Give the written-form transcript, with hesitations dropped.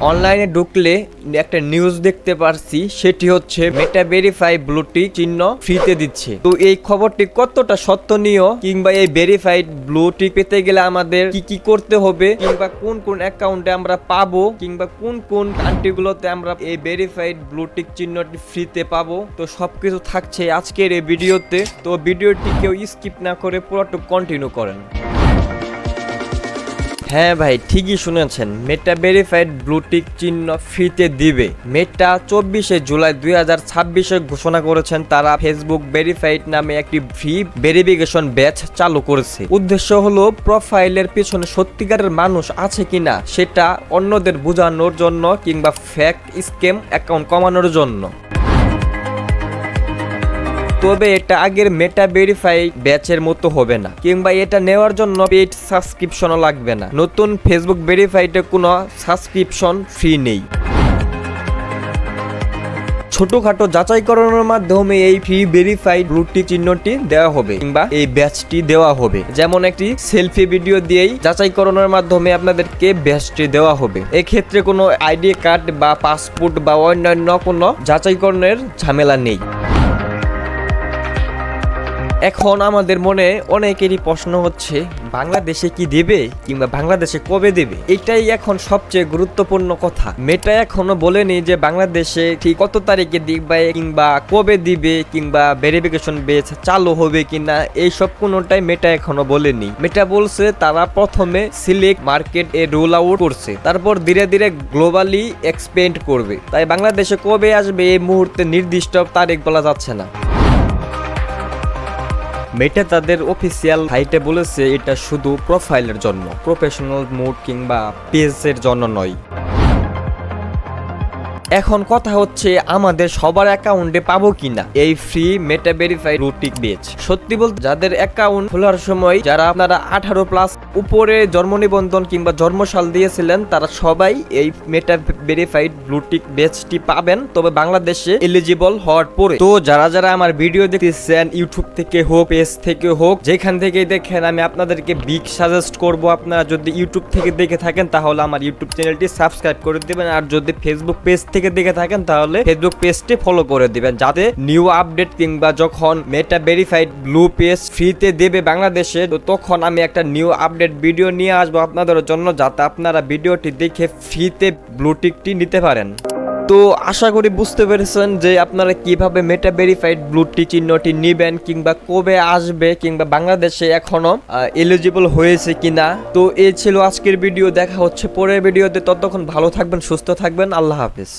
অনলাইনে ঢুকলে একটা নিউজ দেখতে পারছি, সেটি হচ্ছে মেটা ভেরিফাই ব্লু টিক চিহ্ন ফ্রিতে দিচ্ছে। তো এই খবরটি কতটা সত্যনীয়, কিংবা এই ভেরিফাইড ব্লু টিক পেতে গেলে আমাদের কি কি করতে হবে, কিংবা কোন কোন অ্যাকাউন্টে আমরা পাবো, কিংবা কোন কোন কান্ট্রিগুলোতে আমরা এই ভেরিফাইড ব্লু টিক চিহ্নটি ফ্রিতে পাবো, তো সবকিছু থাকছে আজকের এই ভিডিওতে। তো ভিডিওটি কেউ স্কিপ না করে পুরোটুকু কন্টিনিউ করেন। হ্যাঁ ভাই, ঠিকই শুনেছেন, মেটা ভেরিফাইড ব্লু টিক চিহ্ন ফ্রিতে দিবে। মেটা 24শে জুলাই 2026 ঘোষণা করেছেন তারা ফেসবুক ভেরিফাইড নামে একটি ফ্রি ভেরিফিকেশন ব্যাচ চালু করেছে। উদ্দেশ্য হলো প্রোফাইলের পিছনে সত্যিকারের মানুষ আছে কিনা সেটা অন্যদের বোঝানোর জন্য, কিংবা ফেক স্ক্যাম অ্যাকাউন্ট কমানোর জন্য। তবে এটা আগের মেটা ভেরিফাই ব্যাচের মতো হবে না, কিংবা এটা নেওয়ার জন্য পেইড সাবস্ক্রিপশনও লাগবে না। নতুন ফেসবুক ভেরিফাইডে কোনো সাবস্ক্রিপশন ফ্রি নেই। ছোটখাটো যাচাইকরণের মাধ্যমে এই ফ্রি ভেরিফাইড ব্লু টিক চিহ্নটি দেওয়া হবে, কিংবা এই ব্যাচটি দেওয়া হবে। যেমন একটি সেলফি ভিডিও দিয়েই যাচাইকরণের মাধ্যমে আপনাদেরকে ব্যাচটি দেওয়া হবে। এক্ষেত্রে কোনো আইডি কার্ড বা পাসপোর্ট বা অন্যান্য কোনো যাচাইকরণের ঝামেলা নেই। এখন আমাদের মনে অনেকেরই প্রশ্ন হচ্ছে, বাংলাদেশে কি দেবে, কিংবা বাংলাদেশে কবে দেবে? এটাই এখন সবচেয়ে গুরুত্বপূর্ণ কথা। মেটা এখনো বলেনি যে বাংলাদেশে ঠিক কত তারিখে দিবে, কিংবা কবে দিবে, কিংবা ভেরিফিকেশন বেস চালু হবে কিনা, এইসব কোনোটাই মেটা এখনো বলেনি। মেটা বলছে তারা প্রথমে সিলেক্ট মার্কেট এ রোল আউট করছে, তারপর ধীরে ধীরে গ্লোবালি এক্সপেন্ড করবে। তাই বাংলাদেশে কবে আসবে এই মুহূর্তে নির্দিষ্ট তারিখ বলা যাচ্ছে না। মেটা তাদের অফিসিয়াল সাইটে বলেছে এটা শুধু প্রোফাইলের জন্য, প্রফেশনাল মোড কিংবা পেজের জন্য নয়। এখন কথা হচ্ছে, আমাদের সবার অ্যাকাউন্টে পাবো কিনা এই ফ্রি মেটা ভেরিফাইড ব্লু টিক ব্যাচ? সত্যি বলতে যাদের অ্যাকাউন্ট খোলার সময় যারা আপনারা 18+ উপরে জন্ম নিবন্ধন কিংবা জন্মসাল দিয়েছিলেন, তারা সবাই এই মেটা ভেরিফাইড ব্লু টিক ব্যাচটি পাবেন, তবে বাংলাদেশে এলিজিবল হওয়ার পরে। তো যারা যারা আমার ভিডিও দেখতেছেন, ইউটিউব থেকে হোক, পেজ থেকে হোক, যেখান থেকেই দেখেন, আমি আপনাদেরকে বিগ সাজেস্ট করব, আপনারা যদি ইউটিউব থেকে দেখে থাকেন তাহলে আমার ইউটিউব চ্যানেলটি সাবস্ক্রাইব করে দিবেন, আর যদি ফেসবুক পেজ থেকে দেখে থাকেন তাহলে ফেসবুক পেজটি ফলো করে দিবেন, যাতে নিউ আপডেট কিংবা যখন মেটা ভেরিফাইড ব্লু পেজ ফ্রিতে দেবে বাংলাদেশে, তো তখন আমি একটা নিউ আপডেট ভিডিও নিয়ে আসবো আপনাদের জন্য, যাতে আপনারা ভিডিওটি দেখে ফ্রিতে ব্লু টিকটি নিতে পারেন। তো আশা করি বুঝতে পেরেছেন যে আপনারা কিভাবে মেটা ভেরিফাইড ব্লু টিক চিহ্নটি নেবেন, কিংবা কবে আসবে, কিংবা বাংলাদেশে এখনো এলিজিবল হয়েছে কিনা। তো এই ছিল আজকের ভিডিও, দেখা হচ্ছে পরের ভিডিওতে। ততক্ষণ ভালো থাকবেন, সুস্থ থাকবেন, আল্লাহ হাফেজ।